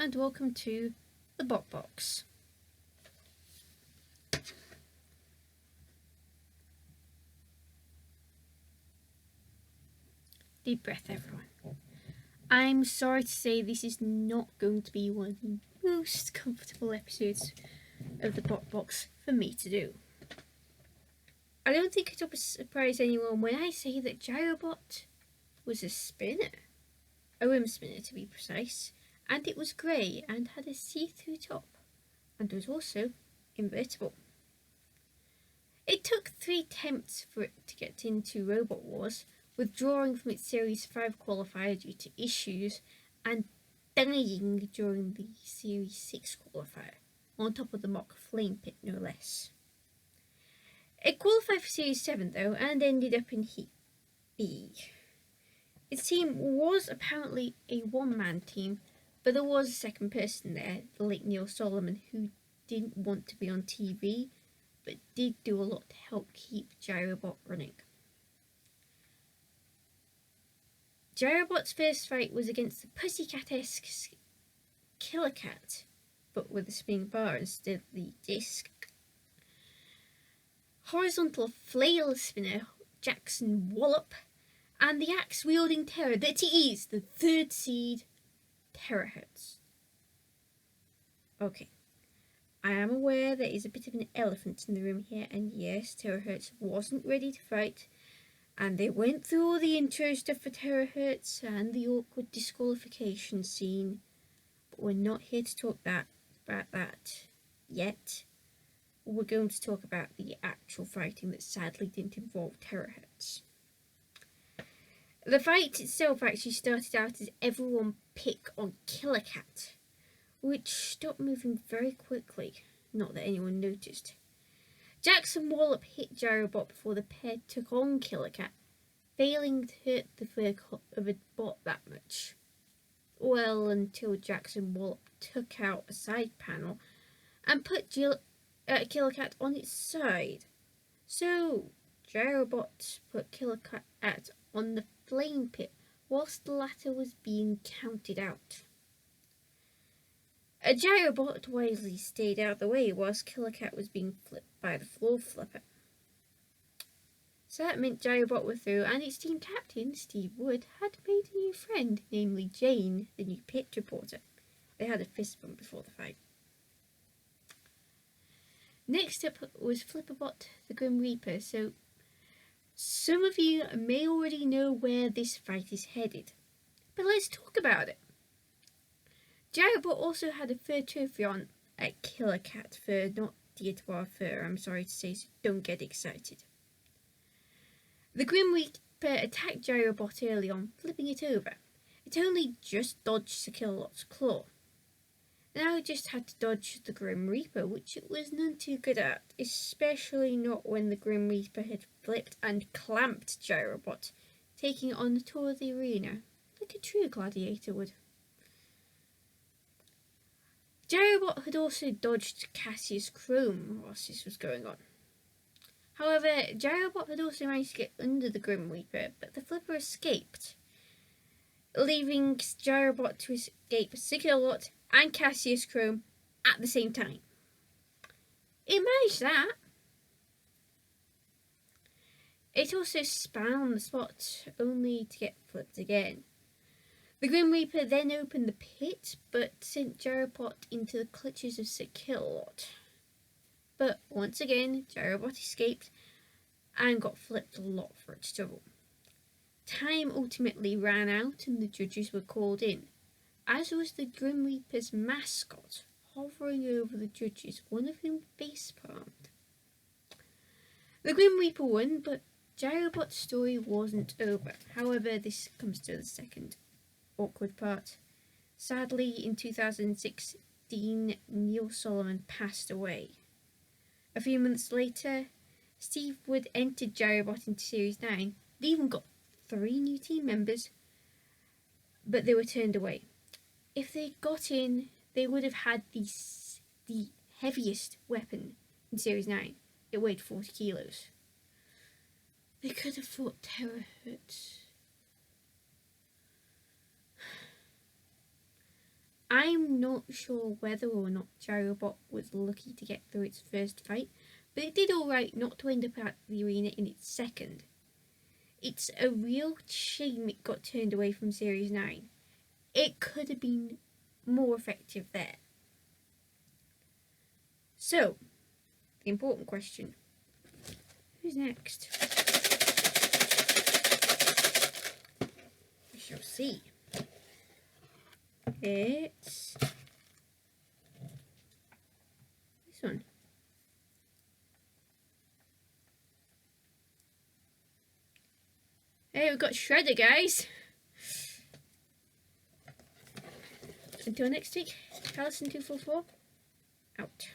and welcome to the Bot Box. Deep breath, everyone. I'm sorry to say this is not going to be one of the most comfortable episodes of the Bot Box for me to do. I don't think it'll surprise anyone when I say that Gyrobot was a spinner. A rim spinner to be precise, and it was grey and had a see-through top, and was also invertible. It took 3 attempts for it to get into Robot Wars, withdrawing from its Series 5 qualifier due to issues, and dying during the Series 6 qualifier, on top of the mock flame pit no less. It qualified for Series 7 though, and ended up in Heat B. Its team was apparently a one-man team, but there was a second person there, the late Neil Solomon, who didn't want to be on TV, but did do a lot to help keep Gyrobot running. Gyrobot's first fight was against the Pussycat-esque Killer Cat, but with a spinning bar instead of the disc. Horizontal flail spinner Jackson Wallop, and the axe-wielding terror that he is, the 3rd seed Terahertz. Okay, I am aware there is a bit of an elephant in the room here, and yes, Terahertz wasn't ready to fight, and they went through all the intro stuff for Terahertz and the awkward disqualification scene, but we're not here to talk about that yet. We're going to talk about the actual fighting that sadly didn't involve Terahertz. The fight itself actually started out as everyone pick on Killer Cat, which stopped moving very quickly, not that anyone noticed. Jackson Wallop hit Gyrobot before the pair took on Killer Cat, failing to hurt the fur of a bot that much. Well, until Jackson Wallop took out a side panel and put Killer Cat on its side. So, Gyrobot put Killer Cat on the flame pit whilst the latter was being counted out. A Gyrobot wisely stayed out of the way whilst Killer Cat was being flipped by the floor flipper. So that meant Gyrobot were through, and its team captain, Steve Wood, had made a new friend, namely Jane, the new pit reporter. They had a fist bump before the fight. Next up was Flipperbot, the Grim Reaper, so some of you may already know where this fight is headed, but let's talk about it. Gyrobot also had a fur trophy on at Killer Cat fur, not Dietwar fur, I'm sorry to say, so don't get excited. The Grim Reaper attacked Gyrobot early on, flipping it over. It only just dodged the Kilolot's claw. Now it just had to dodge the Grim Reaper, which it was none too good at, especially not when the Grim Reaper had flipped and clamped Gyrobot, taking it on the tour of the arena, like a true gladiator would. Gyrobot had also dodged Cassius Chrome whilst this was going on. However, Gyrobot had also managed to get under the Grim Reaper, but the flipper escaped, leaving Gyrobot to escape Sigilot and Cassius Chrome at the same time. It managed that. It also span on the spot, only to get flipped again. The Grim Reaper then opened the pit, but sent Gyrobot into the clutches of Sigilot. But once again, Gyrobot escaped and got flipped a lot for its trouble. Time ultimately ran out and the judges were called in, as was the Grim Reaper's mascot, hovering over the judges, one of whom face-palmed. The Grim Reaper won, but Gyrobot's story wasn't over. However, this comes to the second awkward part. Sadly, in 2016, Neil Solomon passed away. A few months later, Steve Wood entered Gyrobot into Series 9. They even got 3 new team members, but they were turned away. If they got in, they would have had the heaviest weapon in Series 9. It weighed 40 kilos. They could have fought Terahertz. I'm not sure whether or not Gyrobot was lucky to get through its first fight, but it did alright not to end up at the arena in its second. It's a real shame it got turned away from Series 9. It could have been more effective there. So, the important question. Who's next? We shall see. It's this one. Hey, we've got Shredder, guys. Until next week, Allison244, out.